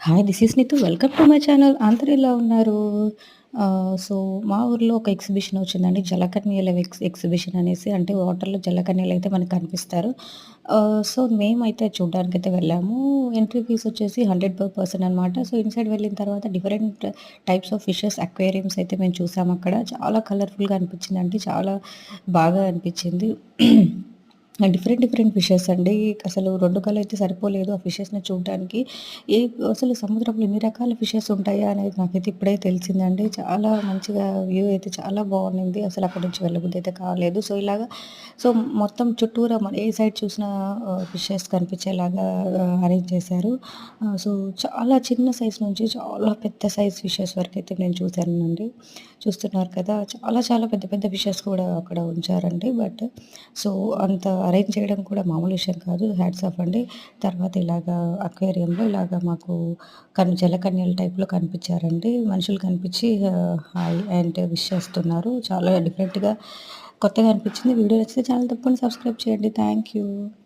Hi! This is Neetu. Welcome to my channel. అందరూ ఎలా ఉన్నారు? సో, మా ఊర్లో ఒక ఎగ్జిబిషన్ వచ్చిందండి. జలకన్యల ఎగ్జిబిషన్ అనేసి. అంటే వాటర్‌లో జలకన్యలైతే మనకు కనిపిస్తారు. సో, మేమైతే చూడ్డానికైతే వెళ్ళాము. ఎంట్రీ ఫీస్ వచ్చేసి 100 పర్ పర్సన్ అనమాట. సో, ఇన్‌సైడ్ వెళ్ళిన తర్వాత different types of fishes, aquariums అయితే మేము చూసామక్కడ. చాలా కలర్‌ఫుల్‌గా అనిపించిందండి. చాలా బాగా అనిపించింది. డిఫరెంట్ డిఫరెంట్ ఫిషెస్ అండి. అసలు 2 కళ్ళైతే సరిపోలేదు ఆ ఫిషెస్‌ని చూడ్డానికి. ఏ అసలు సముద్రంలో ఇన్ని రకాల ఫిషెస్ ఉంటాయా అనేది నాకైతే ఇప్పుడే తెలిసిందండి. చాలా మంచిగా వ్యూ అయితే చాలా బావుండింది. అసలు అక్కడి నుంచి వెళ్ళబుద్దయితే కాలేదు. సో, మొత్తం చుట్టూరా మన ఏ సైడ్ చూసినా ఫిషెస్ కనిపించేలాగా అరేంజ్ చేశారు. సో, చాలా చిన్న సైజ్ నుంచి చాలా పెద్ద సైజ్ ఫిషెస్ వరకైతే నేను చూశానండి. చూస్తున్నారు కదా! చాలా చాలా పెద్ద పెద్ద ఫిషెస్ కూడా అక్కడ ఉంచారండి. సో, అంత అరేంజ్ చేయడం కూడా మామూలు విషయం కాదు. హ్యాట్స్ ఆఫ్ అండి. తర్వాత ఇలాగా అక్వేరియంలో ఇలాగ మాకు జలకన్యల టైప్‌లో కనిపించారండి. మనుషులు కనిపించి హాయ్ అండ్ విష్ చేస్తున్నారు. చాలా డిఫరెంట్‌గా కొత్తగా అనిపించింది. వీడియో నచ్చితే ఛానెల్ తప్పకుండా సబ్స్క్రైబ్ చేయండి. Thank you.